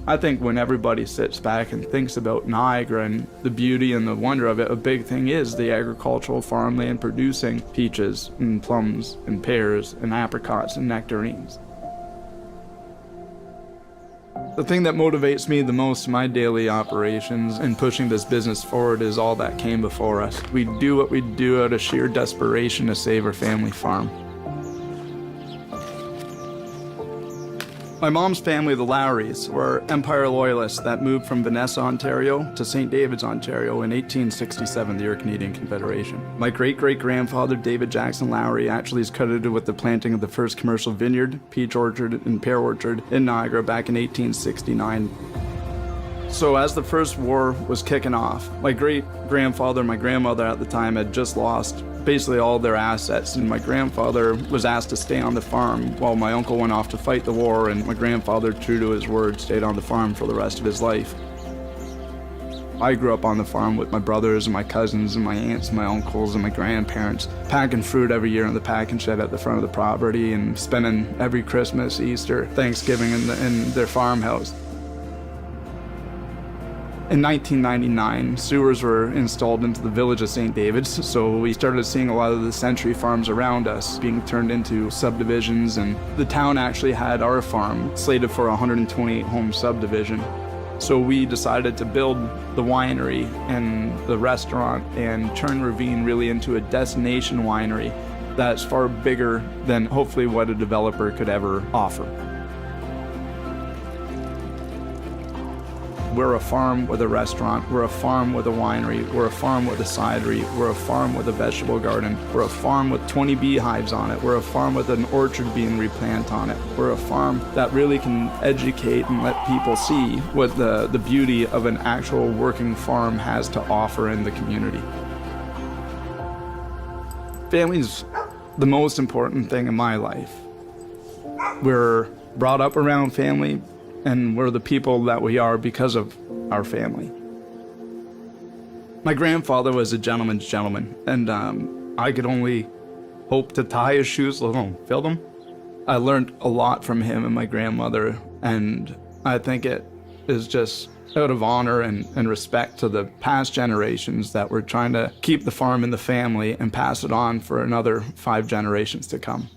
I think when everybody sits back and thinks about Niagara and the beauty and the wonder of it, a big thing is the agricultural farmland producing peaches and plums and pears and apricots and nectarines. The thing that motivates me the most in my daily operations and pushing this business forward is all that came before us. We do what we do out of sheer desperation to save our family farm. My mom's family, the Lowrys, were Empire Loyalists that moved from Vanessa, Ontario to St. David's, Ontario in 1867, the year Canadian Confederation. My great-great-grandfather, David Jackson Lowry, actually is credited with the planting of the first commercial vineyard, peach orchard, and pear orchard in Niagara back in 1869. So as the First War was kicking off, my great-grandfather and my grandmother at the time had just lost basically all their assets, and my grandfather was asked to stay on the farm while my uncle went off to fight the war, and my grandfather, true to his word, stayed on the farm for the rest of his life. I grew up on the farm with my brothers and my cousins and my aunts and my uncles and my grandparents, packing fruit every year in the packing shed at the front of the property and spending every Christmas, Easter, Thanksgiving in their farmhouse. In 1999, sewers were installed into the village of St. David's, so we started seeing a lot of the century farms around us being turned into subdivisions, and the town actually had our farm slated for a 128-home subdivision. So we decided to build the winery and the restaurant and turn Ravine really into a destination winery that's far bigger than hopefully what a developer could ever offer. We're a farm with a restaurant, we're a farm with a winery, we're a farm with a cidery, we're a farm with a vegetable garden, we're a farm with 20 beehives on it, we're a farm with an orchard being replanted on it. We're a farm that really can educate and let people see what the beauty of an actual working farm has to offer in the community. Family's the most important thing in my life. We're brought up around family, and we're the people that we are because of our family. My grandfather was a gentleman's gentleman, and I could only hope to tie his shoes, let alone fill them. I learned a lot from him and my grandmother, and I think it is just out of honor and respect to the past generations that we're trying to keep the farm in the family and pass it on for another 5 generations to come.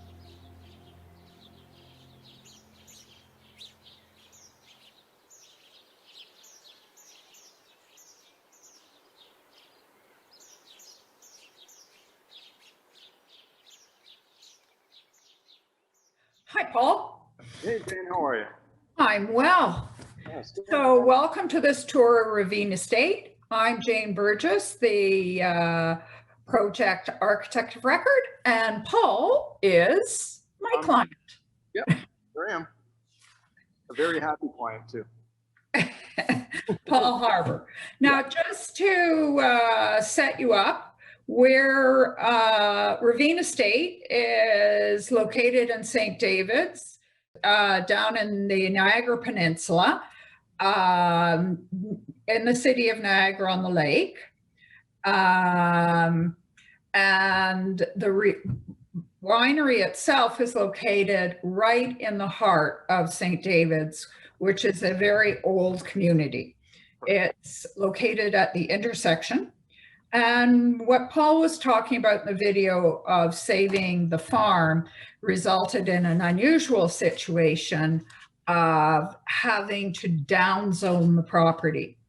Hi, Paul. Hey, Jane, how are you? I'm well. Yes. So welcome to this tour of Ravine Estate. I'm Jane Burgess, the project architect of record, and Paul is my client. Yep, there I am. A very happy client, too. Paul Harbour. Now, just to set you up, where Ravine Estate is located in St. David's, down in the Niagara Peninsula, in the city of Niagara on the Lake. And the winery itself is located right in the heart of St. David's, which is a very old community. It's located at the intersection. And what Paul was talking about in the video of saving the farm resulted in an unusual situation of having to downzone the property.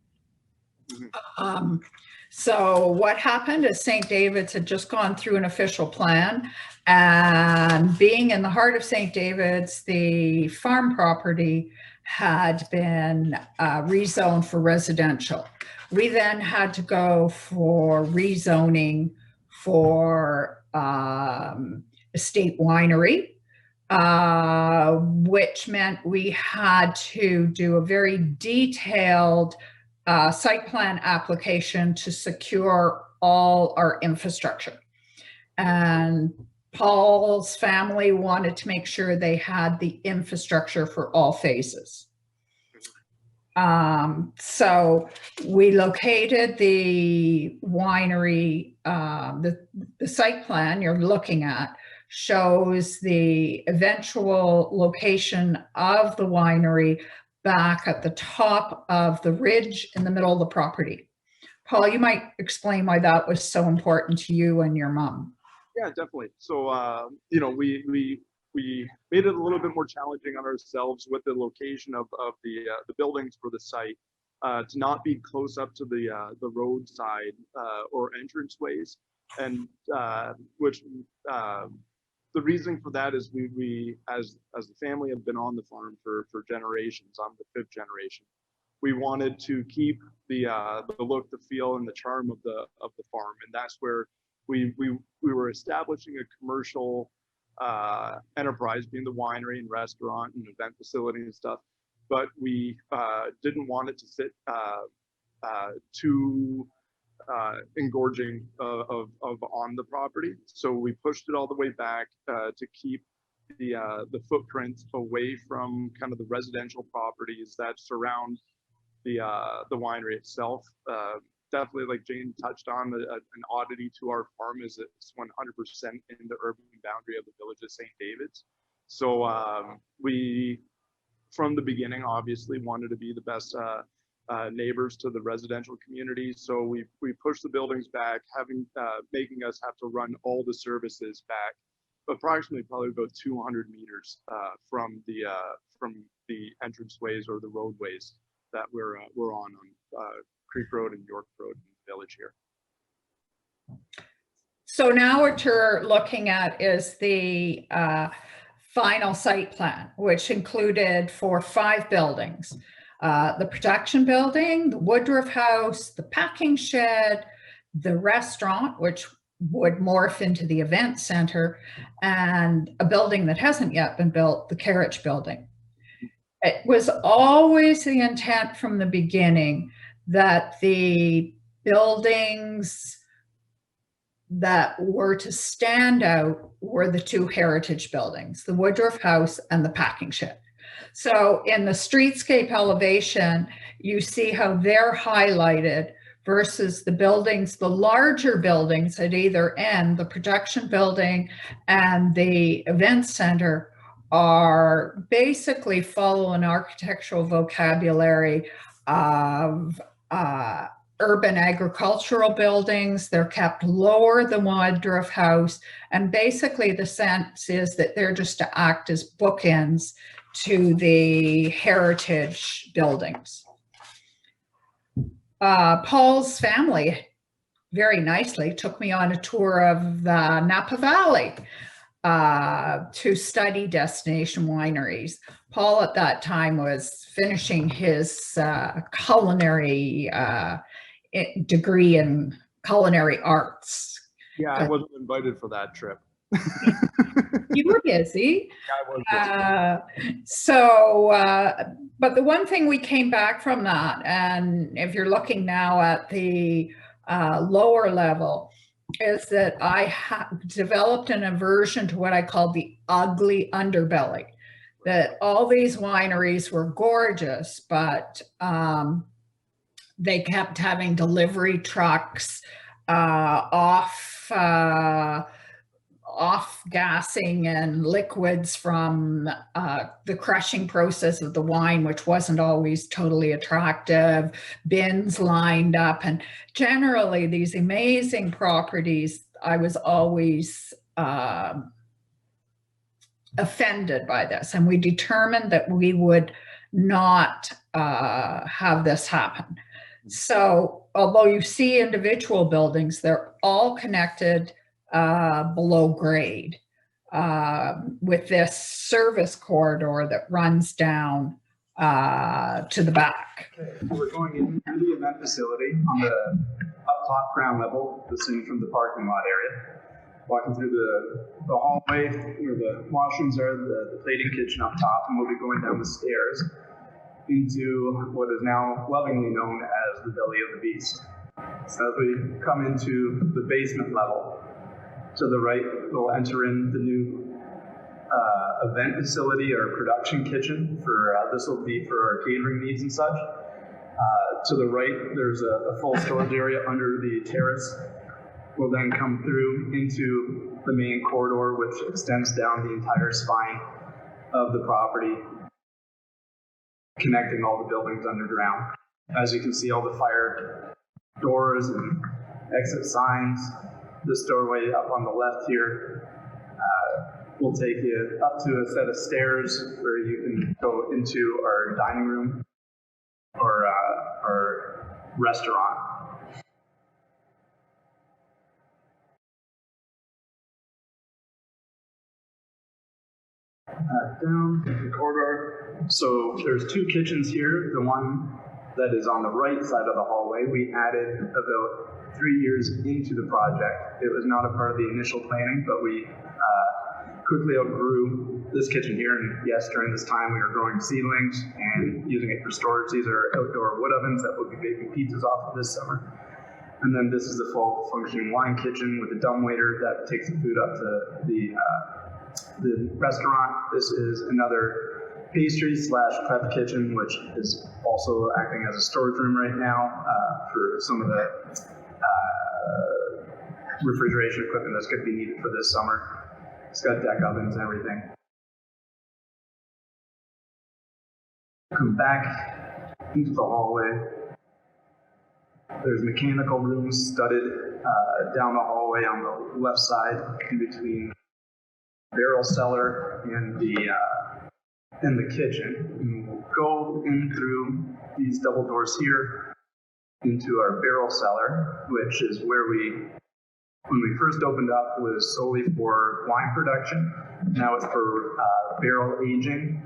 So what happened is St. David's had just gone through an official plan, and being in the heart of St. David's, the farm property had been rezoned for residential. We then had to go for rezoning for estate winery, which meant we had to do a very detailed site plan application to secure all our infrastructure. And Paul's family wanted to make sure they had the infrastructure for all phases. So we located the winery, the site plan you're looking at shows the eventual location of the winery back at the top of the ridge in the middle of the property. Paul, you might explain why that was so important to you and your mom. Yeah, definitely. So, we made it a little bit more challenging on ourselves with the location of the buildings for the site, to not be close up to the roadside or entranceways, and which the reason for that is we as the family have been on the farm for generations. I'm the fifth generation. We wanted to keep the look, the feel, and the charm of the farm, and that's where we were establishing a commercial enterprise, being the winery and restaurant and event facility and stuff. But we didn't want it to sit too engorging of on the property, so we pushed it all the way back to keep the footprint away from kind of the residential properties that surround the winery itself. Definitely, like Jane touched on, an oddity to our farm is it's 100% in the urban boundary of the village of St. David's. So we, from the beginning, obviously wanted to be the best neighbors to the residential community. So we pushed the buildings back, making us have to run all the services back, approximately probably about 200 meters from the entranceways or the roadways that we're on Creek Road and York Road in the village here. So now what you're looking at is the final site plan, which included for 5 buildings. The production building, the Woodruff house, the packing shed, the restaurant, which would morph into the event center, and a building that hasn't yet been built, the carriage building. It was always the intent from the beginning that the buildings that were to stand out were the 2 heritage buildings, the Woodruff house and the packing shed. So in the streetscape elevation, you see how they're highlighted versus the buildings, the larger buildings at either end, the production building and the event center, are basically follow an architectural vocabulary of urban agricultural buildings. They're kept lower than Woodruff House, and basically the sense is that they're just to act as bookends to the heritage buildings. Paul's family very nicely took me on a tour of the Napa Valley to study destination wineries. Paul at that time was finishing his culinary degree in culinary arts. Yeah, I wasn't invited for that trip. You were busy. I was busy. But the one thing we came back from that, and if you're looking now at the lower level, is that I have developed an aversion to what I call the ugly underbelly. That all these wineries were gorgeous, but they kept having delivery trucks off gassing and liquids from the crushing process of the wine, which wasn't always totally attractive, bins lined up, and generally these amazing properties, I was always offended by this, and we determined that we would not have this happen. So although you see individual buildings, they're all connected below grade with this service corridor that runs down to the back. Okay, so we're going into the event facility on the up top ground level, listening from the parking lot area. Walking through the hallway where the washrooms are, the plating kitchen up top, and we'll be going down the stairs into what is now lovingly known as the belly of the beast. So as we come into the basement level, to the right, we'll enter in the new event facility or production kitchen. This will be for our catering needs and such. To the right, there's a full storage area under the terrace. We'll then come through into the main corridor, which extends down the entire spine of the property. connecting all the buildings underground. As you can see, all the fire doors and exit signs. This doorway up on the left here will take you up to a set of stairs where you can go into our dining room or our restaurant. Down the corridor. So there's two kitchens here. The one that is on the right side of the hallway, we added about 3 years into the project. It was not a part of the initial planning, but we quickly outgrew this kitchen here. And yes, during this time we were growing seedlings and using it for storage. These are outdoor wood ovens that we'll be baking pizzas off of this summer. And then this is the full functioning wine kitchen with a dumbwaiter that takes the food up to the restaurant. This is another pastry / prep kitchen, which is also acting as a storage room right now for some of the refrigeration equipment that's going to be needed for this summer. It's got deck ovens and everything. Come back into the hallway. There's mechanical rooms studded down the hallway on the left side in between barrel cellar and the kitchen. And we'll go in through these double doors here into our barrel cellar, which is where when we first opened up, was solely for wine production. Now it's for barrel aging.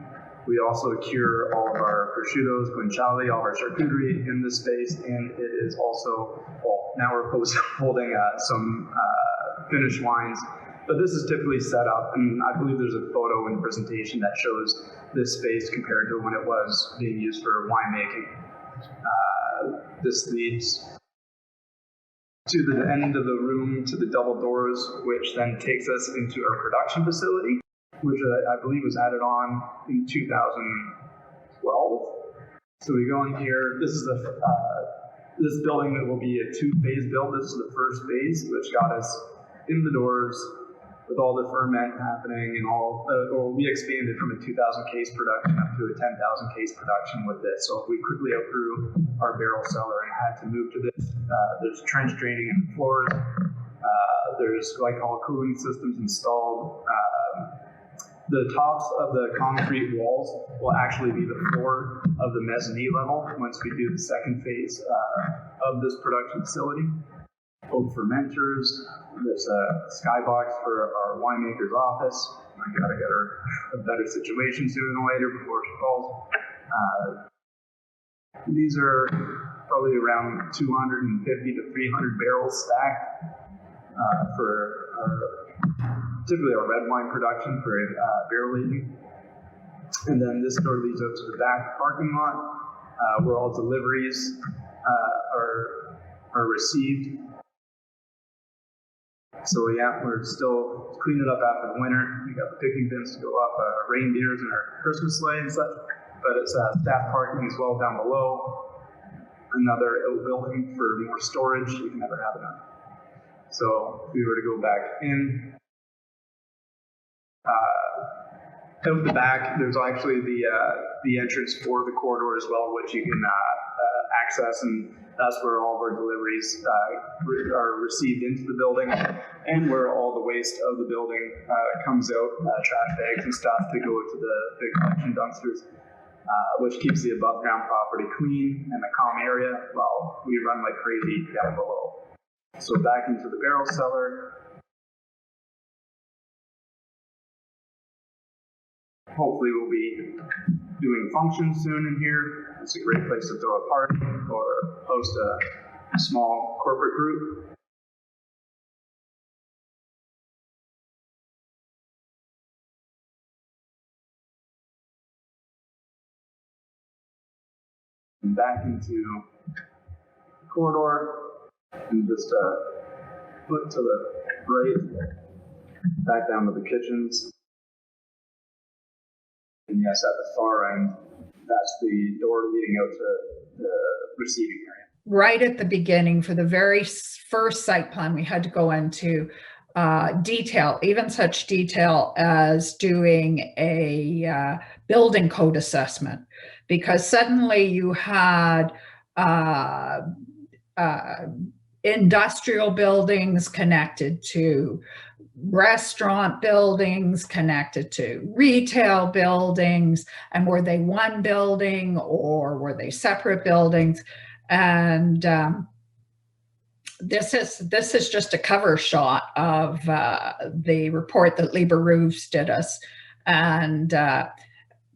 We also cure all of our prosciuttos, guanciale, all of our charcuterie in this space, and it is also, well, now we're holding some finished wines. But this is typically set up, and I believe there's a photo in the presentation that shows this space compared to when it was being used for winemaking. This leads to the end of the room, to the double doors, which then takes us into our production facility, which I believe was added on in 2012. So we go in here. This is this building that will be a 2-phase build. This is the first phase, which got us in the doors with all the ferment happening and all. We expanded from a 2,000 case production up to a 10,000 case production with this. So we quickly outgrew our barrel cellar and had to move to this. There's trench draining in the floors. There's glycol cooling systems installed. The tops of the concrete walls will actually be the floor of the mezzanine level once we do the second phase of this production facility. Oak fermenters. There's a skybox for our winemaker's office. I gotta get her a better situation sooner than later before she falls. These are probably around 250 to 300 barrels stacked for typically our red wine production for barrel aging. And then this door leads out to the back parking lot where all deliveries are received. So yeah, we're still cleaning up after the winter. We got the picking bins to go up, reindeers and our Christmas sleigh and such. But it's staff parking as well down below. Another outbuilding for more storage. You can never have enough. So if we were to go back in, out the back, there's actually the entrance for the corridor as well, which you can access, and that's where all of our deliveries are received into the building, and where all the waste of the building comes out, trash bags and stuff to go to the big collection dumpsters, which keeps the above ground property clean and the calm area while we run like crazy down below. So back into the barrel cellar. Hopefully we'll be doing functions soon in here. It's a great place to throw a party or host a small corporate group. And back into the corridor and just look to the right, back down to the kitchens. And yes, at the far end, that's the door leading out to the receiving area. Right at the beginning, for the very first site plan, we had to go into detail, even such detail as doing a building code assessment, because suddenly you had industrial buildings connected to restaurant buildings, connected to retail buildings, and were they one building or were they separate buildings? And this is just a cover shot of the report that Lieber Roofs did us. And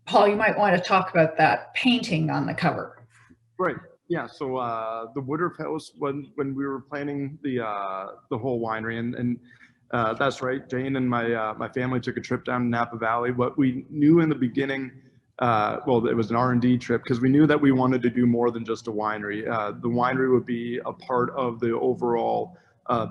Paul, you might want to talk about that painting on the cover. Right. Yeah. So the Woodruff house, when we were planning the whole winery, and that's right, Jane and my family took a trip down to Napa Valley. What we knew in the beginning, well, it was an R&D trip because we knew that we wanted to do more than just a winery. The winery would be a part of the overall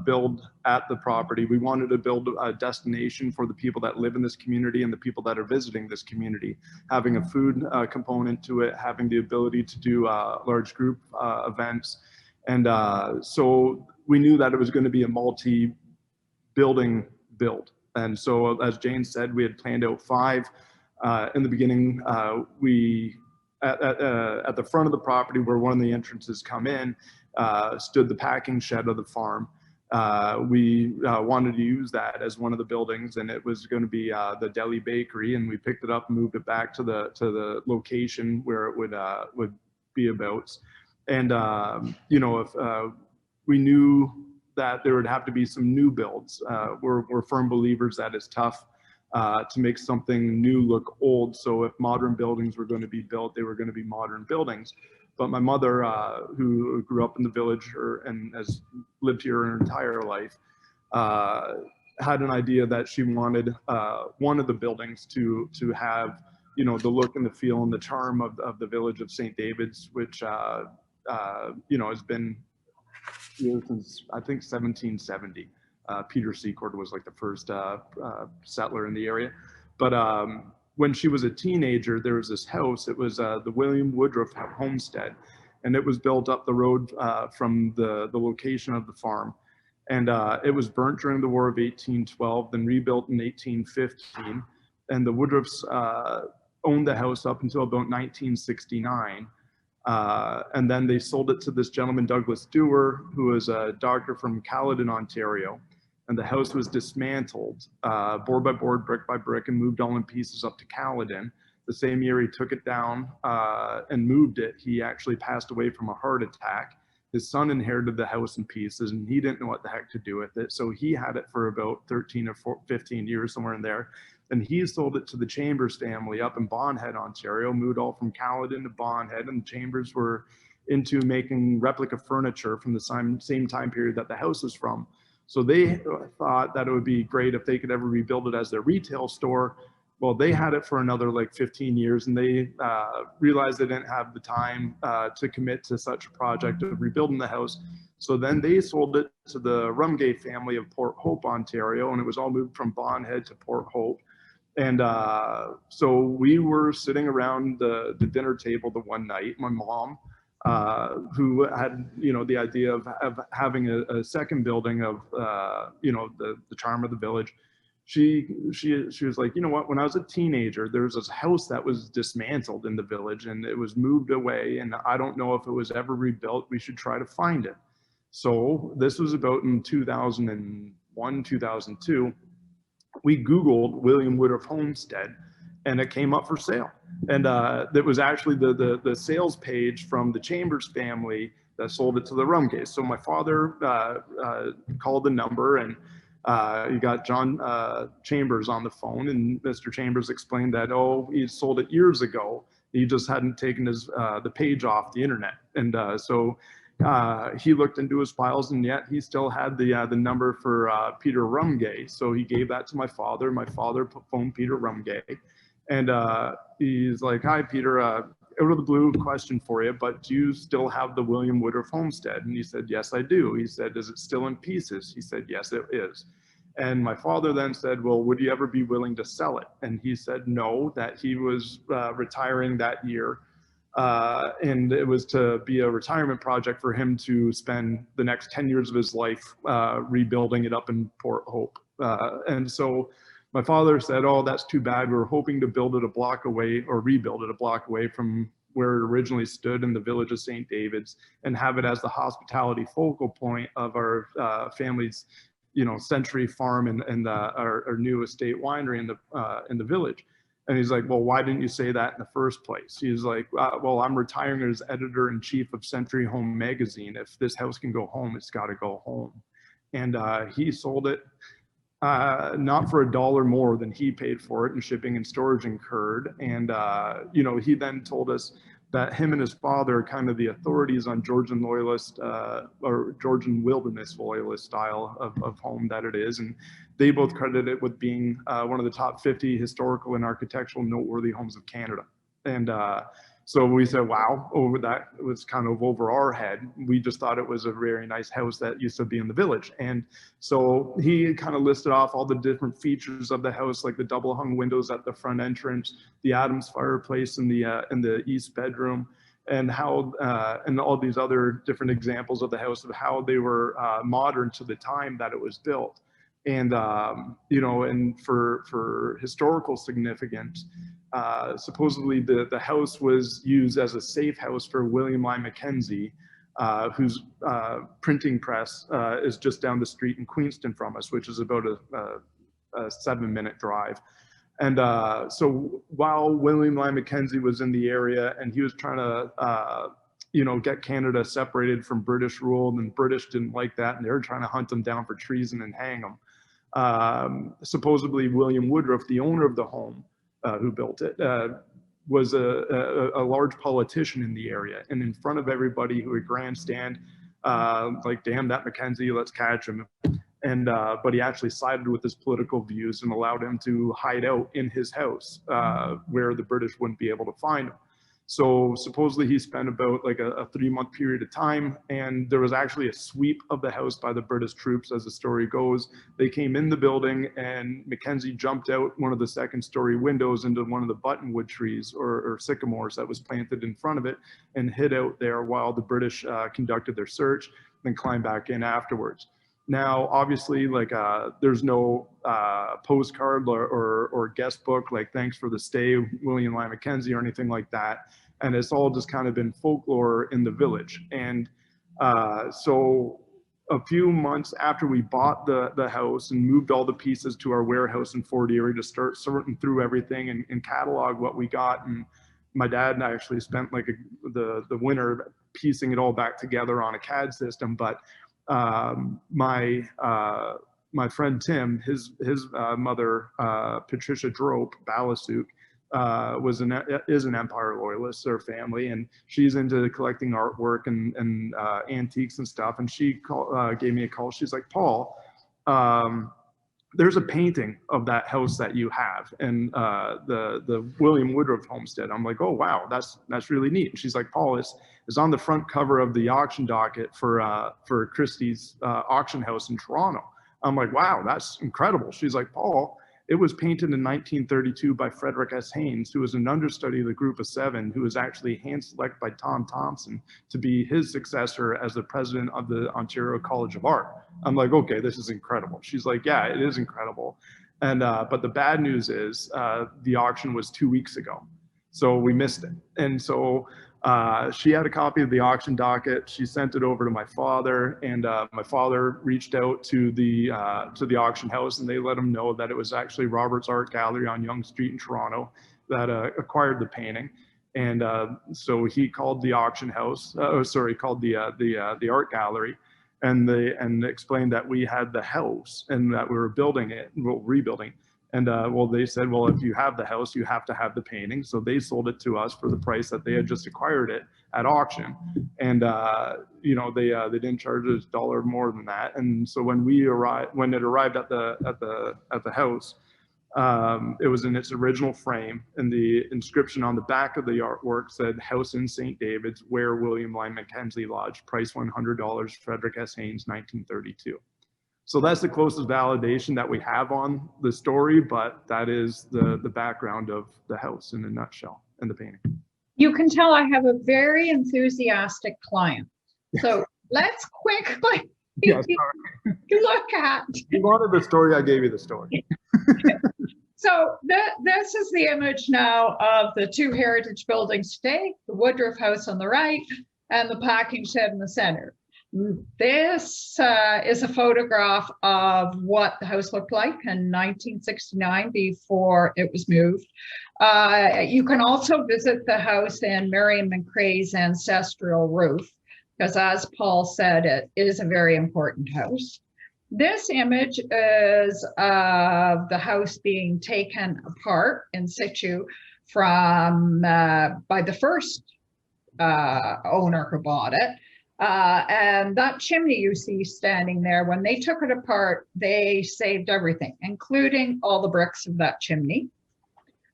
build at the property. We wanted to build a destination for the people that live in this community and the people that are visiting this community, having a food component to it, having the ability to do large group events. And so we knew that it was going to be a multi-building build. And so, as Jane said, we had planned out 5. In the beginning, we at the front of the property where one of the entrances come in stood the packing shed of the farm. We wanted to use that as one of the buildings, and it was going to be the deli bakery, and we picked it up and moved it back to the location where it would be about. And you know, if we knew that there would have to be some new builds. We're firm believers that it's tough to make something new look old. So if modern buildings were going to be built, they were going to be modern buildings. But my mother, who grew up in the village and has lived here her entire life, had an idea that she wanted one of the buildings to have, you know, the look and the feel and the charm of the village of St. David's, which you know, has been here since I think 1770. Peter Secord was like the first settler in the area. But when she was a teenager, there was this house. It was the William Woodruff homestead, and it was built up the road from the location of the farm. And it was burnt during the War of 1812, then rebuilt in 1815. And the Woodruffs owned the house up until about 1969. And then they sold it to this gentleman, Douglas Dewar, who was a doctor from Caledon, Ontario. And the house was dismantled, board by board, brick by brick, and moved all in pieces up to Caledon. The same year he took it down and moved it, he actually passed away from a heart attack. His son inherited the house in pieces, and he didn't know what the heck to do with it. So he had it for about 13 or 15 years, somewhere in there. And he sold it to the Chambers family up in Bondhead, Ontario, moved all from Caledon to Bondhead, and the Chambers were into making replica furniture from the same time period that the house is from. So they thought that it would be great if they could ever rebuild it as their retail store. Well, they had it for another like 15 years, and they realized they didn't have the time to commit to such a project of rebuilding the house. So then they sold it to the Rumgay family of Port Hope, Ontario, and it was all moved from Bondhead to Port Hope. And so we were sitting around the dinner table the one night. My mom, who had, you know, the idea of having a second building of, you know, the charm of the village. She was like, you know what, when I was a teenager, there was this house that was dismantled in the village and it was moved away, and I don't know if it was ever rebuilt. We should try to find it. So this was about in 2001, 2002. We Googled William Woodruff Homestead, and it came up for sale. And that was actually the sales page from the Chambers family that sold it to the Rumgays. So my father called the number, and you got John Chambers on the phone, and Mr. Chambers explained that, oh, he sold it years ago. He just hadn't taken his the page off the internet. And so he looked into his files, and yet he still had the number for Peter Rumgay. So he gave that to my father. My father phoned Peter Rumgay, and he's like, "Hi, Peter. Out of the blue, question for you, but do you still have the William Woodruff homestead?" And he said, "Yes, I do." He said, "Is it still in pieces?" He said, "Yes, it is." And my father then said, "Well, would you ever be willing to sell it?" And he said no, that he was retiring that year. And it was to be a retirement project for him to spend the next 10 years of his life rebuilding it up in Port Hope. And so my father said, "Oh, that's too bad. We were hoping to build it a block away, or rebuild it a block away from where it originally stood in the village of St. David's, and have it as the hospitality focal point of our family's, century farm and our new estate winery in the village. And he's like, well, why didn't you say that in the first place? He's like, well, I'm retiring as editor-in-chief of Century Home Magazine. If this house can go home, it's got to go home. And he sold it not for $1 more than he paid for it, and shipping and storage incurred. And, he then told us that him and his father are kind of the authorities on Georgian loyalist or Georgian wilderness loyalist style of home that it is. And they both credit it with being one of the top 50 historical and architectural noteworthy homes of Canada. And so we said, wow, that was kind of over our head. We just thought it was a very nice house that used to be in the village. And so he kind of listed off all the different features of the house, like the double hung windows at the front entrance, the Adams fireplace in the east bedroom, and how and all these other different examples of the house of how they were modern to the time that it was built. And and for historical significance, supposedly the house was used as a safe house for William Lyon Mackenzie, whose printing press is just down the street in Queenston from us, which is about a 7-minute drive. And so while William Lyon Mackenzie was in the area and he was trying to get Canada separated from British rule, and British didn't like that, and they were trying to hunt him down for treason and hang him. Supposedly William Woodruff, the owner of the home, who built it, was a large politician in the area, and in front of everybody who would grandstand, like, damn that Mackenzie, let's catch him. And but he actually sided with his political views and allowed him to hide out in his house where the British wouldn't be able to find him. So supposedly he spent about like a 3-month period of time, and there was actually a sweep of the house by the British troops, as the story goes. They came in the building, and Mackenzie jumped out one of the 2nd-story windows into one of the buttonwood trees or sycamores that was planted in front of it, and hid out there while the British conducted their search, then climbed back in afterwards. Now, obviously, like there's no postcard or guest book like "Thanks for the stay, William Lyon Mackenzie" or anything like that, and it's all just kind of been folklore in the village. And so, a few months after we bought the house and moved all the pieces to our warehouse in Fort Erie to start sorting through everything and catalog what we got, and my dad actually spent like the winter piecing it all back together on a CAD system, but my friend Tim, his mother, Patricia Drope Balasuk, is an Empire loyalist, their family, and she's into collecting artwork and antiques and stuff. And she gave me a call. She's like, Paul, there's a painting of that house that you have, and the William Woodruff homestead. I'm like, oh wow, that's really neat. And she's like, Paul, is on the front cover of the auction docket for Christie's auction house in Toronto. I'm like, wow, that's incredible. She's like, Paul, it was painted in 1932 by Frederick S. Haynes, who was an understudy of the Group of Seven, who was actually hand-selected by Tom Thompson to be his successor as the president of the Ontario College of Art. I'm like, okay, this is incredible. She's like, yeah, it is incredible. And but the bad news is the auction was 2 weeks ago, so we missed it. And so she had a copy of the auction docket. She sent it over to my father, and my father reached out to the auction house, and they let him know that it was actually Robert's Art Gallery on Yonge Street in Toronto that acquired the painting. And so he called the auction house, called the art gallery, and explained that we had the house and that we were building it, well, rebuilding. And well, they said, well, if you have the house, you have to have the painting. So they sold it to us for the price that they had just acquired it at auction. And you know, they didn't charge us $1 more than that. And so when it arrived at the house, it was in its original frame, and the inscription on the back of the artwork said, "House in St. David's, where William Lyon Mackenzie lodged, price $100, Frederick S. Haynes, 1932. So that's the closest validation that we have on the story, but that is the background of the house in a nutshell and the painting. You can tell I have a very enthusiastic client. So let's quickly Yes, look at. you wanted the story, I gave you the story. So this is the image now of the two heritage buildings today, the Woodruff house on the right and the packing shed in the center. This is a photograph of what the house looked like in 1969 before it was moved. You can also visit the house in Marion McCrae's ancestral roof, because as Paul said, it is a very important house. This image is of the house being taken apart in situ from by the first owner who bought it. And that chimney you see standing there, when they took it apart, they saved everything, including all the bricks of that chimney.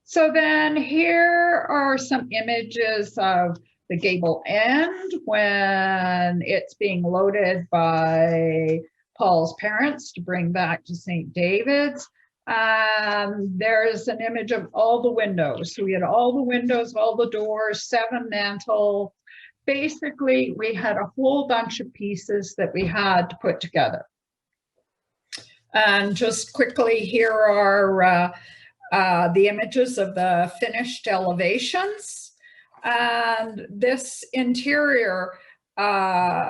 So then here are some images of the gable end when it's being loaded by Paul's parents to bring back to St. David's. There's an image of all the windows. So we had all the windows, all the doors, 7 mantle. Basically, we had a whole bunch of pieces that we had to put together. And just quickly, here are the images of the finished elevations. And this interior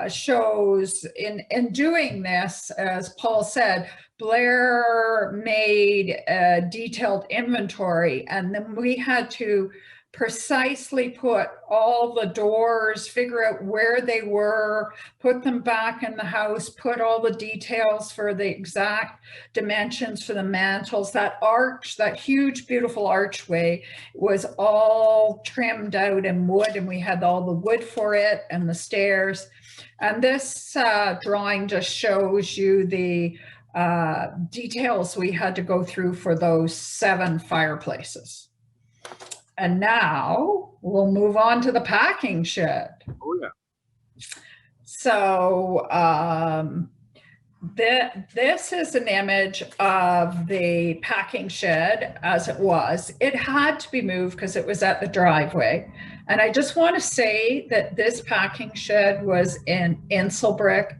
shows in doing this, as Paul said, Blair made a detailed inventory, and then we had to precisely put all the doors, figure out where they were, put them back in the house, put all the details for the exact dimensions for the mantles. That arch, that huge, beautiful archway was all trimmed out in wood, and we had all the wood for it and the stairs. And this drawing just shows you the details we had to go through for those 7 fireplaces. And now we'll move on to the packing shed. Oh, yeah. So this is an image of the packing shed as it was. It had to be moved because it was at the driveway. And I just want to say that this packing shed was in Inselbrick.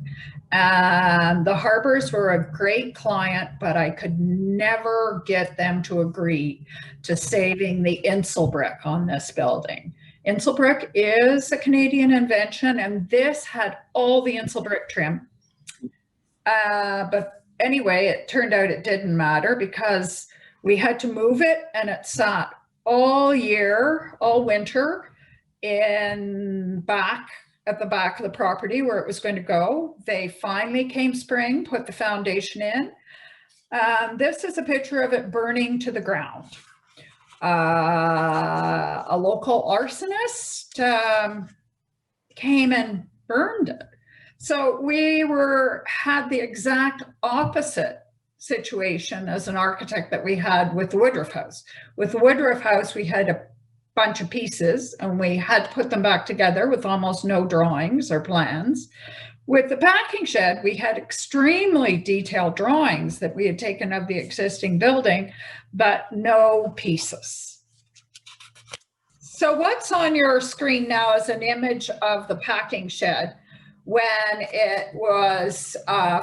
And the Harbors were a great client, but I could never get them to agree to saving the Inselbrick on this building. Inselbrick is a Canadian invention, and this had all the Inselbrick trim. But anyway, it turned out it didn't matter because we had to move it, and it sat all year, all winter, at the back of the property where it was going to go. They finally came spring, put the foundation in. This is a picture of it burning to the ground. A local arsonist came and burned it. So we had the exact opposite situation as an architect that we had with the Woodruff house. With the Woodruff house, we had a bunch of pieces and we had to put them back together with almost no drawings or plans. With the packing shed, we had extremely detailed drawings that we had taken of the existing building, but no pieces. So what's on your screen now is an image of the packing shed when it was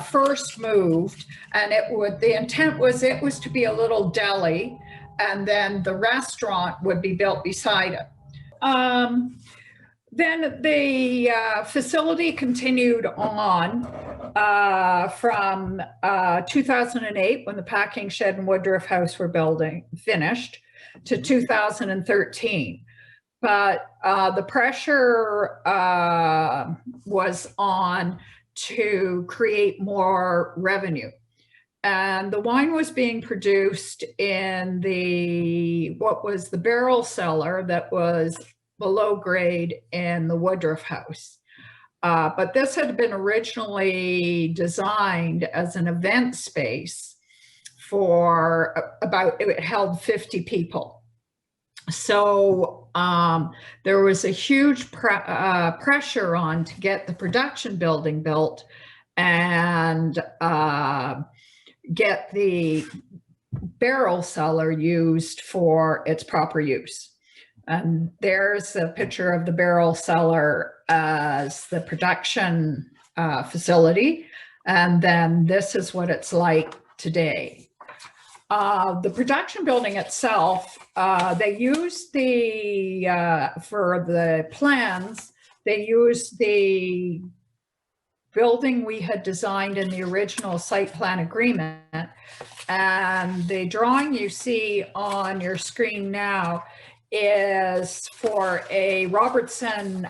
first moved, and the intent was it was to be a little deli, and then the restaurant would be built beside it. Then the facility continued on from 2008, when the packing shed and Woodruff house were finished, to 2013. But the pressure was on to create more revenue. And the wine was being produced in what was the barrel cellar that was below grade in the Woodruff house. But this had been originally designed as an event space for it held 50 people. So there was a huge pressure on to get the production building built and get the barrel cellar used for its proper use. And there's a picture of the barrel cellar as the production facility. And then this is what it's like today. The production building itself, they used for the plans, they used the building we had designed in the original site plan agreement. And the drawing you see on your screen now is for a Robertson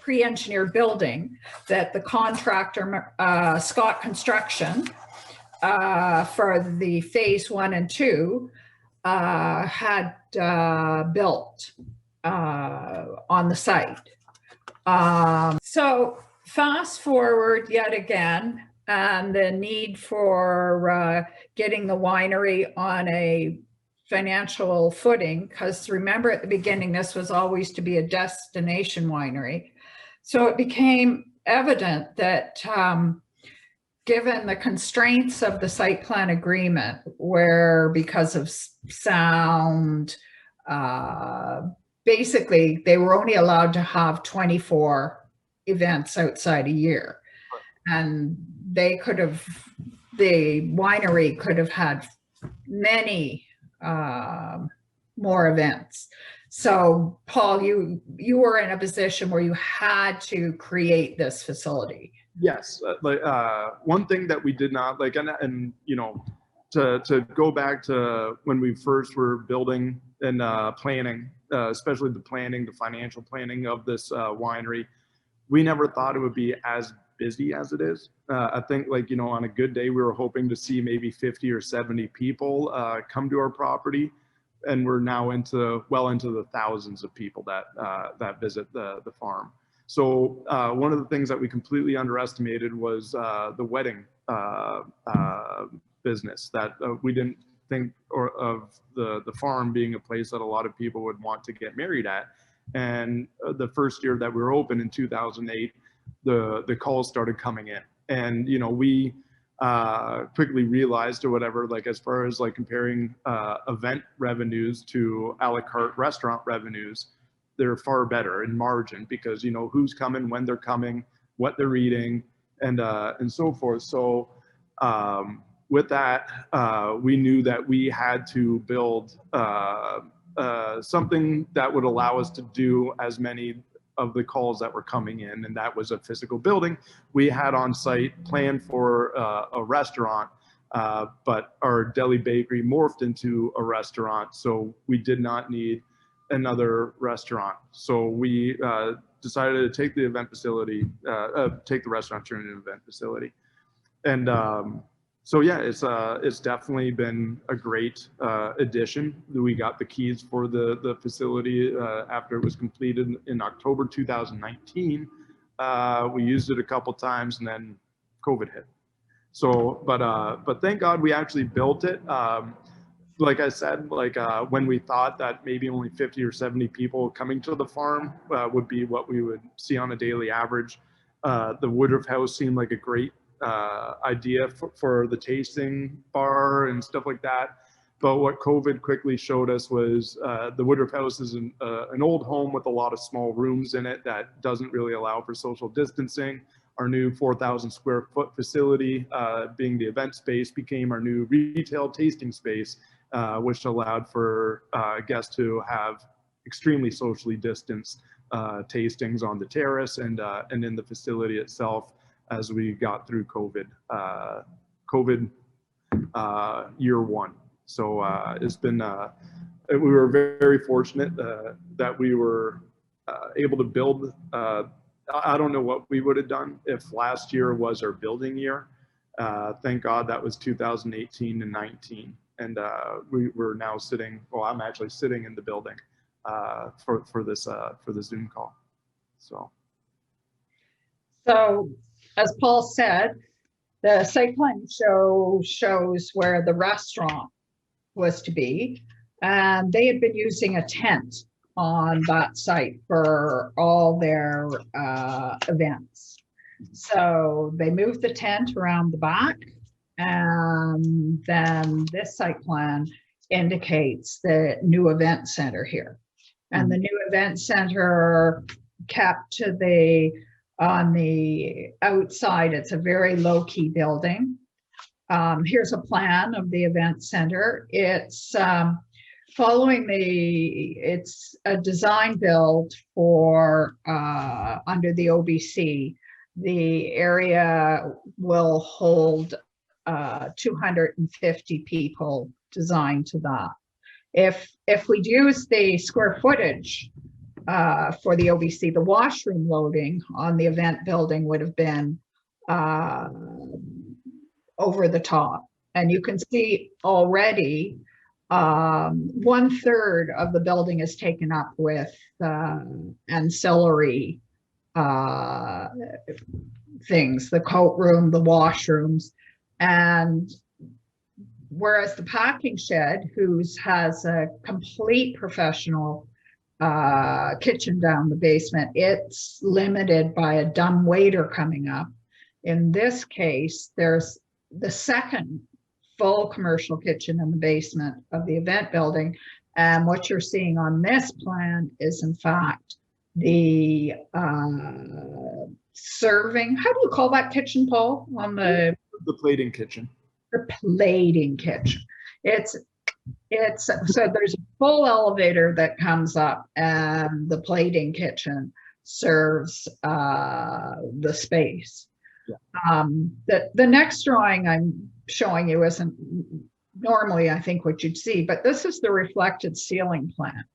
pre-engineered building that the contractor, Scott Construction, for the phase 1 and 2 had built on the site. So fast forward yet again, and the need for getting the winery on a financial footing, because remember at the beginning, this was always to be a destination winery. So it became evident that given the constraints of the site plan agreement, where because of sound, basically they were only allowed to have 24 events outside a year. And they could have, the winery could have had many more events. So Paul, you were in a position where you had to create this facility. Yes, one thing that we did not like, and you know, to go back to when we first were building and planning, especially the financial planning of this winery, we never thought it would be as busy as it is. I think, like, you know, on a good day, we were hoping to see maybe 50 or 70 people come to our property, and we're now well into the thousands of people that visit the farm. So one of the things that we completely underestimated was the wedding business, that we didn't think of the farm being a place that a lot of people would want to get married at. And the first year that we were open in 2008, the calls started coming in, and you know, we quickly realized, or whatever, like as far as like comparing event revenues to a la carte restaurant revenues, they're far better in margin, because you know who's coming, when they're coming, what they're eating, and so forth. So with that, we knew that we had to build something that would allow us to do as many of the calls that were coming in, and that was a physical building. We had on site planned for a restaurant, but our deli bakery morphed into a restaurant, so we did not need another restaurant. So we decided to take the event facility, take the restaurant, turn it into an event facility. And so yeah, it's definitely been a great addition. We got the keys for the facility after it was completed in October 2019. We used it a couple times, and then COVID hit. So, but thank God we actually built it. Like I said, like when we thought that maybe only 50 or 70 people coming to the farm would be what we would see on a daily average, the Woodruff house seemed like a great idea for the tasting bar and stuff like that. But what COVID quickly showed us was the Woodruff house is an old home with a lot of small rooms in it that doesn't really allow for social distancing. Our new 4,000 square foot facility, being the event space, became our new retail tasting space, which allowed for guests to have extremely socially distanced tastings on the terrace and in the facility itself as we got through COVID year one. So it's been, we were very fortunate that we were able to build. I don't know what we would have done if last year was our building year. Thank God that was 2018 and 19. And we were now sitting, well, I'm actually sitting in the building for the Zoom call. So as Paul said, the site plan shows where the restaurant was to be, and they had been using a tent on that site for all their events. So they moved the tent around the back, and then this site plan indicates the new event center here. And the new event center kept to on the outside, it's a very low-key building. here's a plan of the event center. It's it's a design build for under the OBC. The area will hold 250 people, designed to that. If we'd use the square footage for the OBC, the washroom loading on the event building would have been over the top. And you can see already 1/3 of the building is taken up with ancillary things, the coat room, the washrooms. And whereas the packing shed, has a complete professional kitchen down the basement, it's limited by a dumb waiter coming up. In this case, there's the second full commercial kitchen in the basement of the event building. And what you're seeing on this plan is, in fact, the serving, how do you call that kitchen, Paul? On the plating kitchen. The plating kitchen. It's so there's a full elevator that comes up, and the plating kitchen serves the space. Yeah. The next drawing I'm showing you isn't normally, I think, what you'd see, but this is the reflected ceiling plan,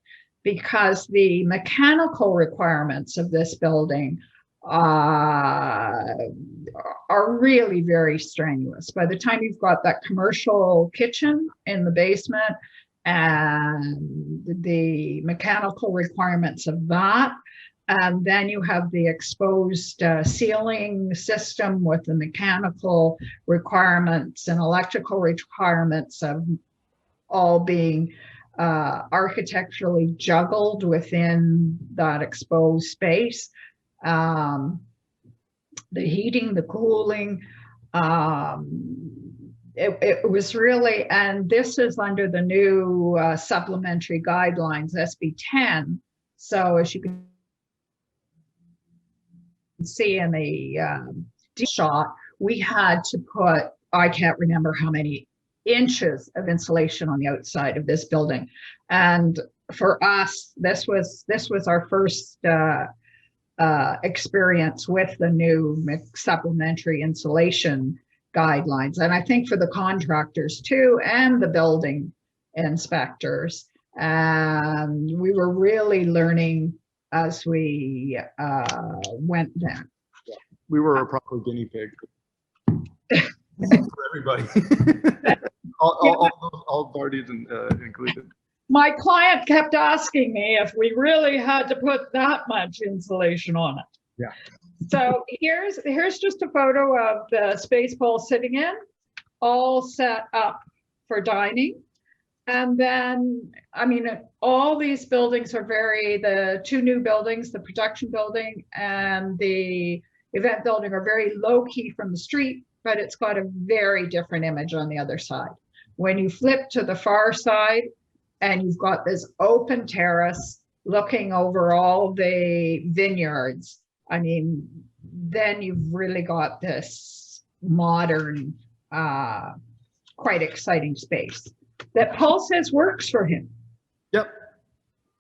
because the mechanical requirements of this building are really very strenuous. By the time you've got that commercial kitchen in the basement and the mechanical requirements of that, and then you have the exposed ceiling system with the mechanical requirements and electrical requirements of all being architecturally juggled within that exposed space. The heating, the cooling, it was really, and this is under the new supplementary guidelines, SB 10. So as you can see in the shot, we had to put, I can't remember how many inches of insulation on the outside of this building. And for us, this was our first experience with the new supplementary insulation guidelines. And I think for the contractors too, and the building inspectors, we were really learning as we went down. We were a proper guinea pig for everybody. all parties included. My client kept asking me if we really had to put that much insulation on it. Yeah. So here's just a photo of the space Paul sitting in, all set up for dining. And then, I mean, all these buildings are the two new buildings, the production building and the event building, are very low key from the street, but it's got a very different image on the other side. When you flip to the far side and you've got this open terrace looking over all the vineyards, I mean, then you've really got this modern, quite exciting space that Paul says works for him. Yep,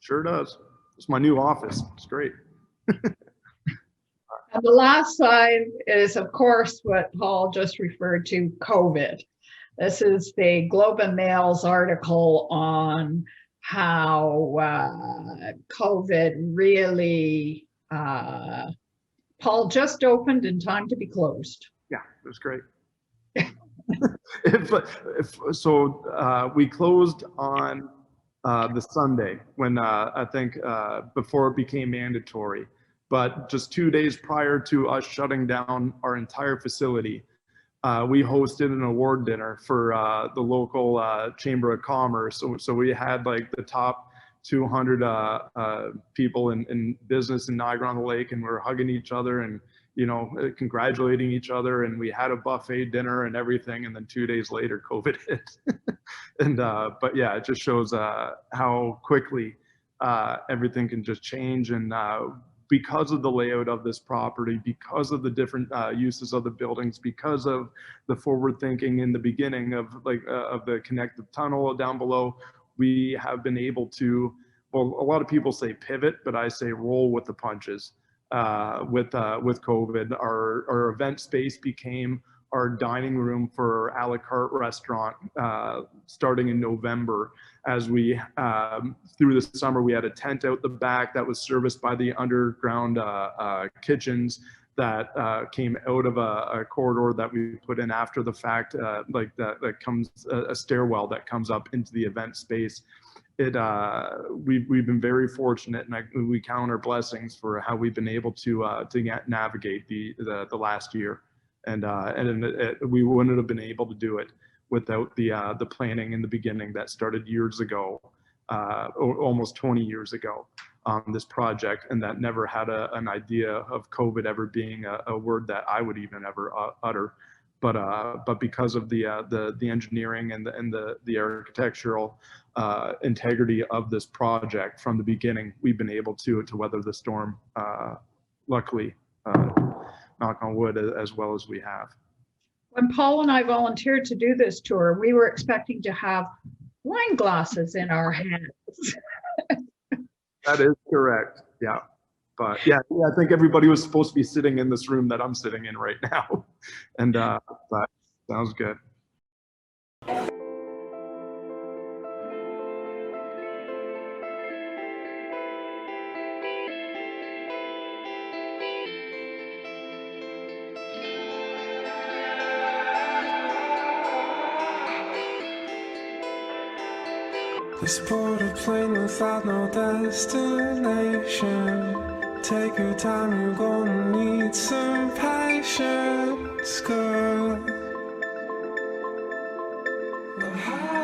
sure does. It's my new office. It's great. And the last slide is, of course, what Paul just referred to, COVID. This is the Globe and Mail's article on how COVID really, Paul just opened in time to be closed. Yeah, it was great. We closed on the Sunday when I think before it became mandatory, but just 2 days prior to us shutting down our entire facility, we hosted an award dinner for the local Chamber of Commerce. So we had like the top 200 people in business in Niagara-on-the-Lake, and we were hugging each other and, you know, congratulating each other, and we had a buffet dinner and everything. And then 2 days later, COVID hit. And but yeah, it just shows how quickly everything can just change. And because of the layout of this property, because of the different uses of the buildings, because of the forward thinking in the beginning of of the connective tunnel down below, we have been able to, well, a lot of people say pivot, but I say roll with the punches. With COVID, our event space became our dining room for a la carte restaurant starting in November. As we, through the summer, we had a tent out the back that was serviced by the underground kitchens that came out of a corridor that we put in after the fact, that comes, a stairwell that comes up into the event space. We've been very fortunate, and we count our blessings for how we've been able to navigate the last year. And we wouldn't have been able to do it without the planning in the beginning that started years ago, almost 20 years ago on this project, and that never had an idea of COVID ever being a word that I would even ever utter. But because of the engineering and the architectural integrity of this project from the beginning, we've been able to weather the storm, luckily, knock on wood, as well as we have. When Paul and I volunteered to do this tour, we were expecting to have wine glasses in our hands. That is correct. Yeah. But yeah, I think everybody was supposed to be sitting in this room that I'm sitting in right now. And that sounds good. This board a plane without no destination. Take your time, you're gonna need some patience, girl. The holiday.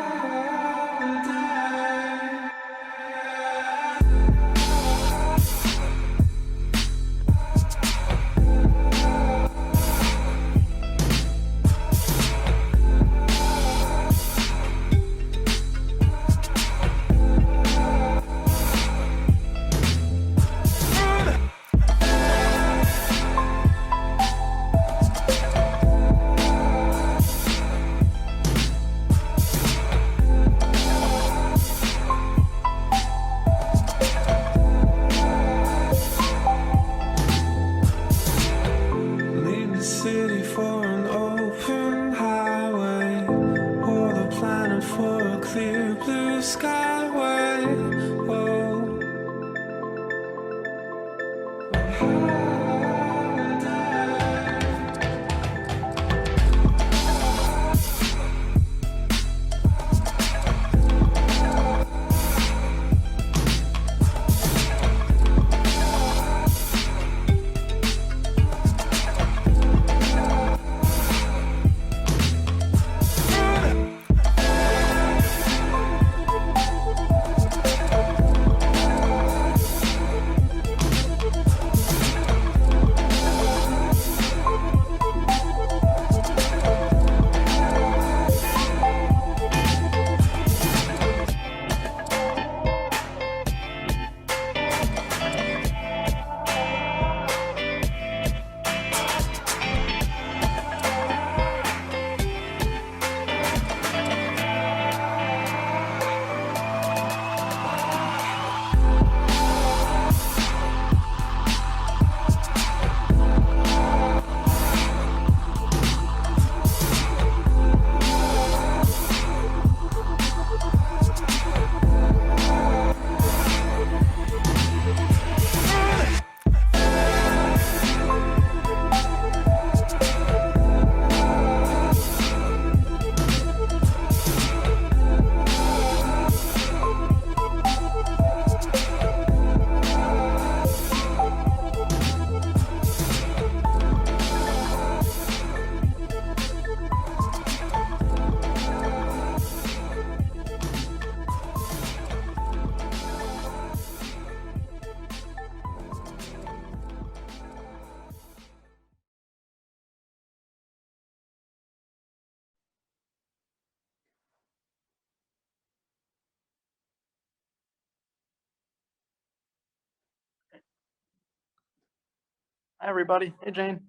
Hi, everybody. Hey, Jane.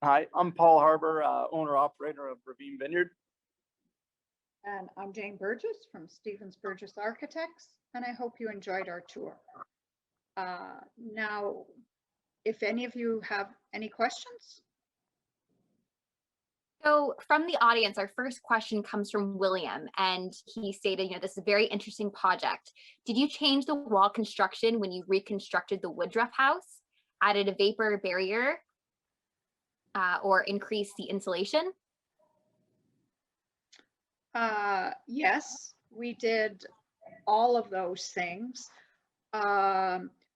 Hi, I'm Paul Harbour, owner-operator of Ravine Vineyard. And I'm Jane Burgess from Stevens Burgess Architects, and I hope you enjoyed our tour. Now, if any of you have any questions? So from the audience, our first question comes from William, and he stated, this is a very interesting project. Did you change the wall construction when you reconstructed the Woodruff house, added a vapor barrier, or increased the insulation? Yes, we did all of those things.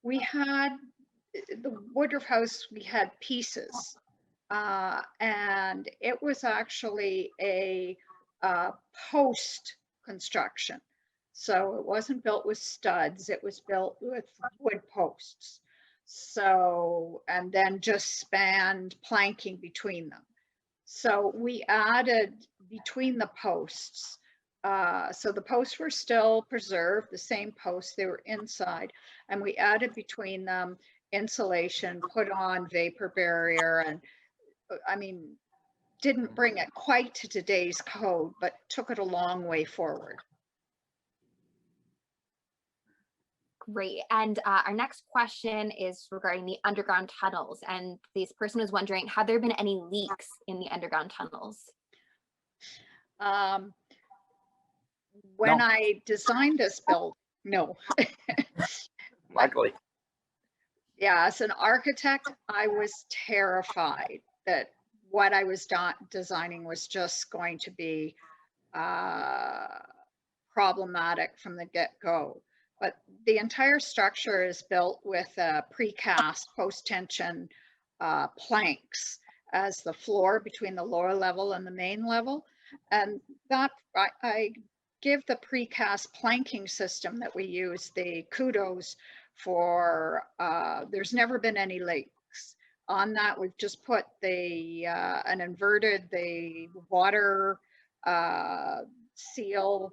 We had the Woodruff house, we had pieces. And it was actually a post construction. So it wasn't built with studs, it was built with wood posts. So, and then just spanned planking between them. So we added between the posts. So the posts were still preserved, the same posts, they were inside. And we added between them insulation, put on vapor barrier, and didn't bring it quite to today's code, but took it a long way forward. Great. And our next question is regarding the underground tunnels. And this person was wondering, have there been any leaks in the underground tunnels? When No. I designed this build, no. Luckily. Yeah, as an architect, I was terrified that what I was designing was just going to be problematic from the get-go. But the entire structure is built with precast post-tension planks as the floor between the lower level and the main level. And that I give the precast planking system that we use the kudos for. There's never been any leaks on that. We've just put the the water seal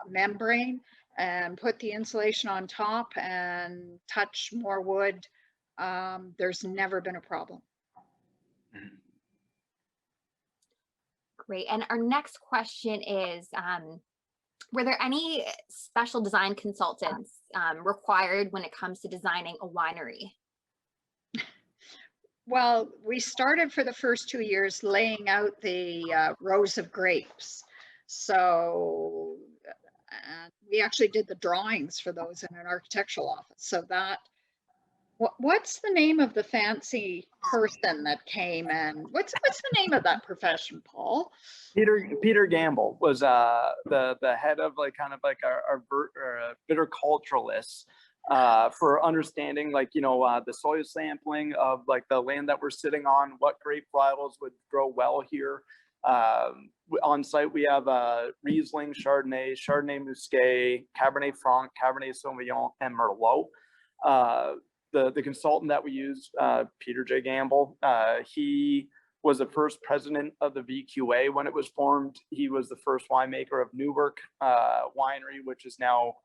membrane and put the insulation on top and touch more wood. There's never been a problem. Great. And our next question is, were there any special design consultants required when it comes to designing a winery? Well, we started for the first 2 years laying out the rows of grapes. So we actually did the drawings for those in an architectural office. So that, what's the name of the fancy person that came, and what's the name of that profession, Paul? Peter Gamble was the head of our viticulturalists for understanding the soil sampling of the land that we're sitting on, what grape varietals would grow well here. On site we have Riesling, Chardonnay, Chardonnay Muscat, Cabernet Franc, Cabernet Sauvignon, and Merlot. The consultant that we use, Peter J. Gamble, he was the first president of the VQA when it was formed. He was the first winemaker of Newark Winery, which is now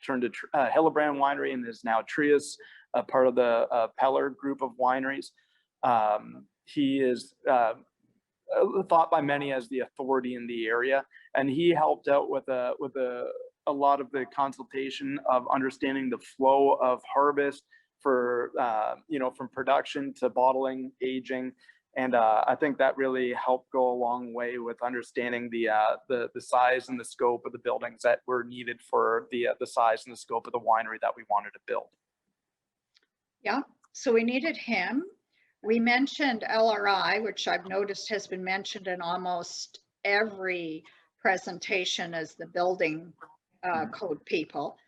turned to Hillebrand Winery and is now Trius, a part of the Peller group of wineries. He is thought by many as the authority in the area, and he helped out with a lot of the consultation of understanding the flow of harvest for from production to bottling, aging, and I think that really helped go a long way with understanding the size and the scope of the buildings that were needed for the size and the scope of the winery that we wanted to build. Yeah, so we needed him. We mentioned LRI, which I've noticed has been mentioned in almost every presentation as the building code people,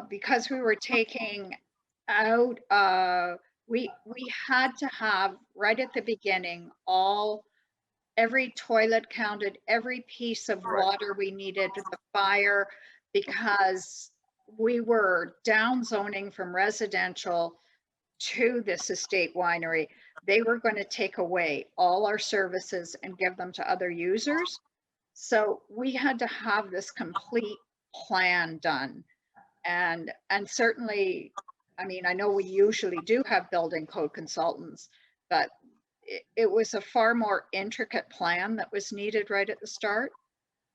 because we were taking out, we had to have right at the beginning every toilet counted, every piece of water we needed, the fire, because we were down zoning from residential to this estate winery. They were going to take away all our services and give them to other users. So we had to have this complete plan done. And certainly I mean, I know we usually do have building code consultants, but it was a far more intricate plan that was needed right at the start.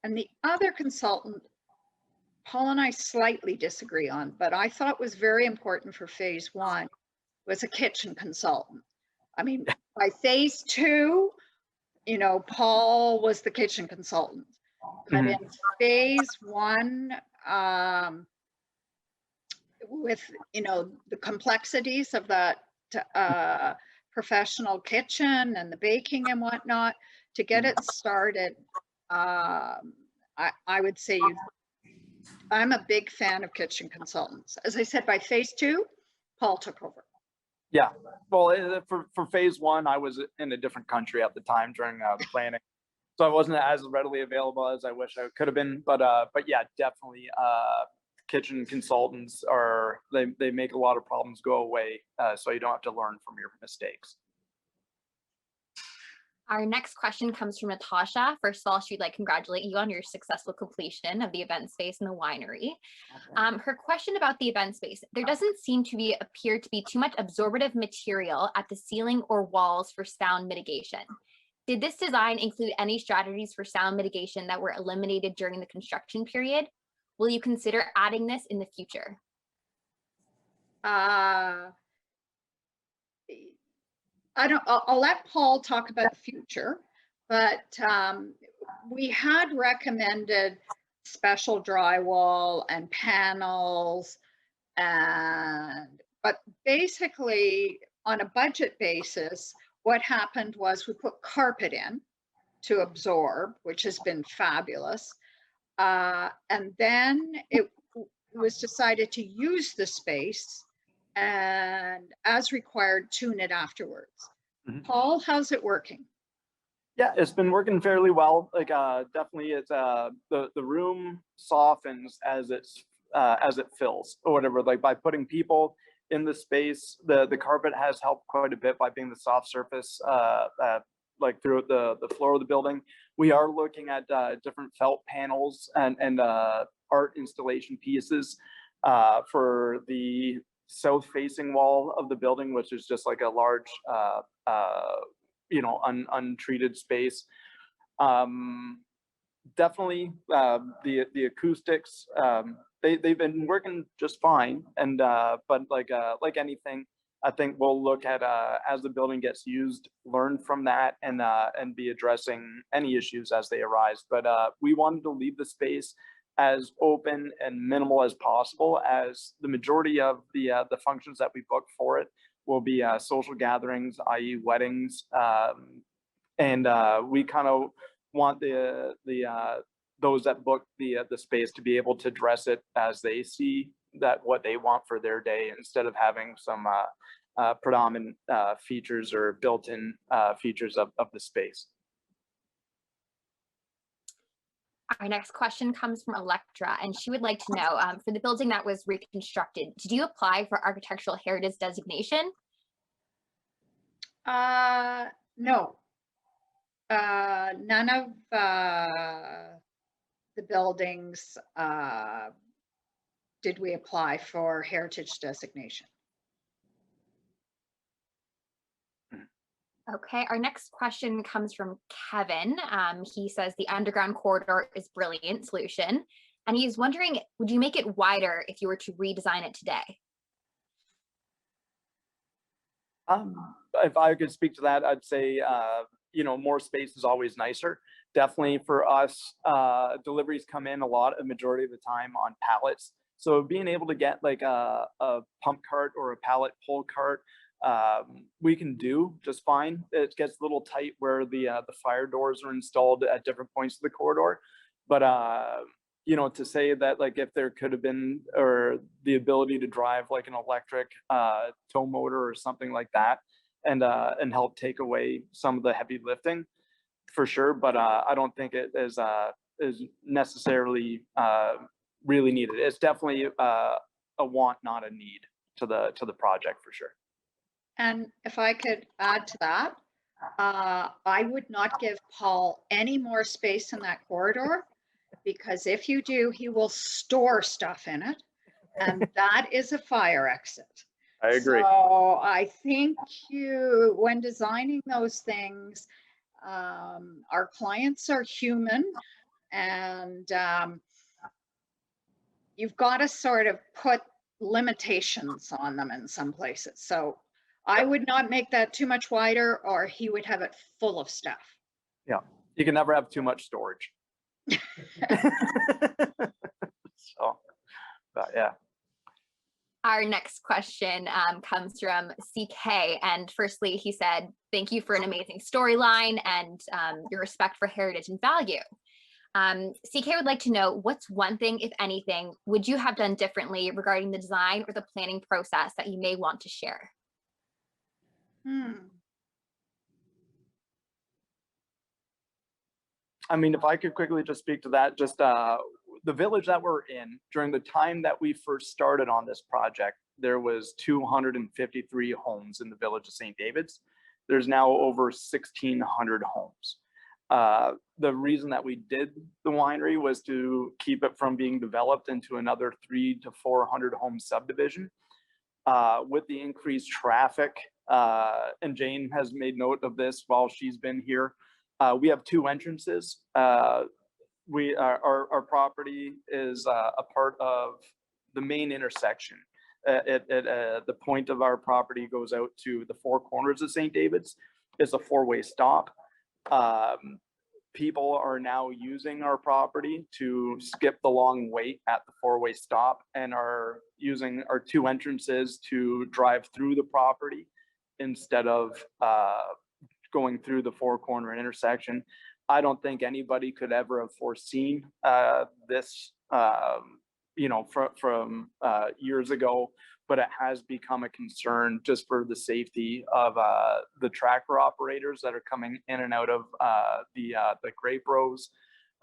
And the other consultant, Paul and I slightly disagree on, but I thought was very important for phase one, was a kitchen consultant. I mean, by phase two, you know, Paul was the kitchen consultant. But in phase one, with, you know, the complexities of that professional kitchen and the baking and whatnot, to get it started, I would say I'm a big fan of kitchen consultants. As I said, by phase two, Paul took over. Yeah, well, for phase one, I was in a different country at the time during the planning, so I wasn't as readily available as I wish I could have been. But yeah, definitely, kitchen consultants they make a lot of problems go away, so you don't have to learn from your mistakes. Our next question comes from Natasha. First of all, she'd like to congratulate you on your successful completion of the event space in the winery. Her question about the event space: there doesn't seem to appear to be too much absorptive material at the ceiling or walls for sound mitigation. Did this design include any strategies for sound mitigation that were eliminated during the construction period? Will you consider adding this in the future? I'll let Paul talk about the future, but we had recommended special drywall and panels, but basically on a budget basis, what happened was we put carpet in to absorb, which has been fabulous. And then it was decided to use the space and, as required, tune it afterwards. Paul, how's it working? Yeah, it's been working fairly well. Like, definitely, it's the room softens as it fills or whatever. Like, by putting people in the space, the carpet has helped quite a bit by being the soft surface, like throughout the floor of the building. We are looking at different felt panels and art installation pieces for the south facing wall of the building, which is just like a large you know, untreated space. Definitely the acoustics, they've been working just fine. And but like anything, I think we'll look at as the building gets used, learn from that, and be addressing any issues as they arise. But we wanted to leave the space as open and minimal as possible, as the majority of the functions that we book for it will be social gatherings, i.e. weddings, and we kind of want those that book the space to be able to dress it as they see that what they want for their day, instead of having some predominant features or built-in features of the space. Our next question comes from Electra, and she would like to know, for the building that was reconstructed, did you apply for architectural heritage designation? No. None of the buildings did we apply for heritage designation. Okay, our next question comes from Kevin. He says the underground corridor is brilliant solution, and he's wondering, would you make it wider if you were to redesign it today? If I could speak to that, I'd say you know, more space is always nicer. Definitely for us, deliveries come in a majority of the time on pallets. So being able to get like a pump cart or a pallet pull cart, we can do just fine. It gets a little tight where the fire doors are installed at different points of the corridor. But you know, to say that like if there could have been, or the ability to drive like an electric tow motor or something like that, and help take away some of the heavy lifting, for sure. But I don't think it is necessarily really needed. It's definitely a want, not a need to the project, for sure. And if I could add to that, I would not give Paul any more space in that corridor, because if you do, he will store stuff in it, and that is a fire exit. I agree. So I think when designing those things, our clients are human, and you've got to sort of put limitations on them in some places. So I would not make that too much wider, or he would have it full of stuff. Yeah, you can never have too much storage. So, but yeah. Our next question comes from CK. And firstly, he said, thank you for an amazing storyline and your respect for heritage and value. CK would like to know, what's one thing, if anything, would you have done differently regarding the design or the planning process that you may want to share? I mean, if I could quickly just speak to that, just the village that we're in, during the time that we first started on this project, there was 253 homes in the village of St. David's. There's now over 1,600 homes. The reason that we did the winery was to keep it from being developed into another 300 to 400 home subdivision. With the increased traffic, and Jane has made note of this while she's been here, we have two entrances. Our property is a part of the main intersection. The point of our property goes out to the four corners of St. David's. It's a four-way stop. People are now using our property to skip the long wait at the four-way stop and are using our two entrances to drive through the property instead of going through the four-corner intersection. I don't think anybody could ever have foreseen this, from years ago, but it has become a concern just for the safety of the tracker operators that are coming in and out of the grape rows,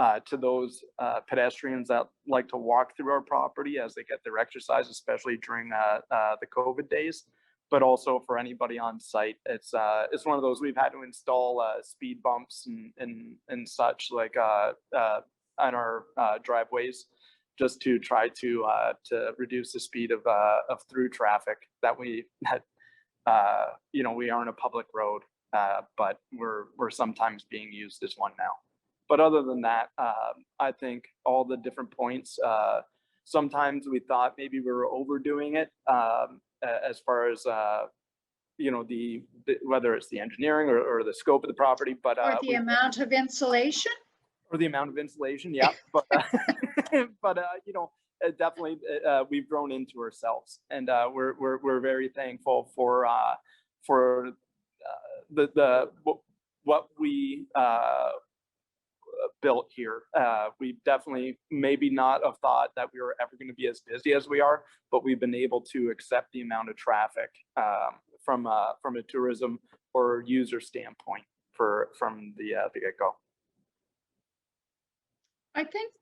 to those pedestrians that like to walk through our property as they get their exercise, especially during the COVID days. But also for anybody on site, it's one of those, we've had to install speed bumps and such, like on our driveways, just to try to reduce the speed of through traffic that we had. We aren't a public road, but we're sometimes being used as one now. But other than that, I think all the different points, sometimes we thought maybe we were overdoing it, as far as whether it's the engineering or the scope of the property, but Or the amount of insulation. Or the amount of insulation, yeah. But definitely we've grown into ourselves, and we're very thankful for what we built here. We definitely maybe not have thought that we were ever going to be as busy as we are, but we've been able to accept the amount of traffic from a tourism or user standpoint from the get-go. I think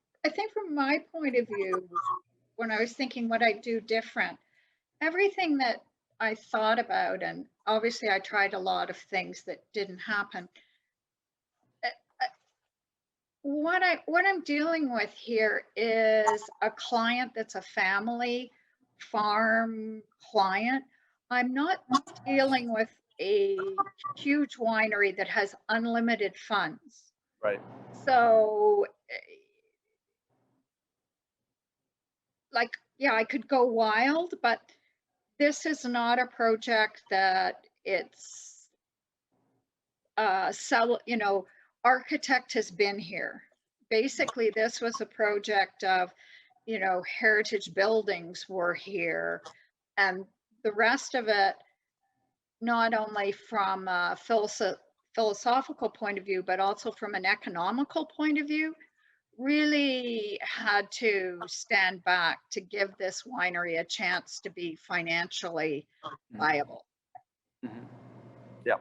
from my point of view, when I was thinking what I'd do different, everything that I thought about, and obviously I tried a lot of things that didn't happen. What I'm dealing with here is a client that's a family farm client. I'm not dealing with a huge winery that has unlimited funds. Right. So, I could go wild, but this is not a project that it's architect has been here. Basically, this was a project of, heritage buildings were here, and the rest of it, not only from a philosophical point of view, but also from an economical point of view, really had to stand back to give this winery a chance to be financially viable. Mm-hmm. Yeah.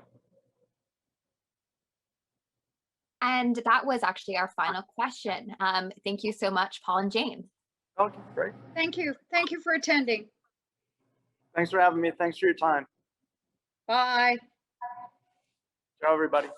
And that was actually our final question. Thank you so much, Paul and Jane. Okay, great. Thank you. Thank you for attending. Thanks for having me. Thanks for your time. Bye. Ciao, everybody.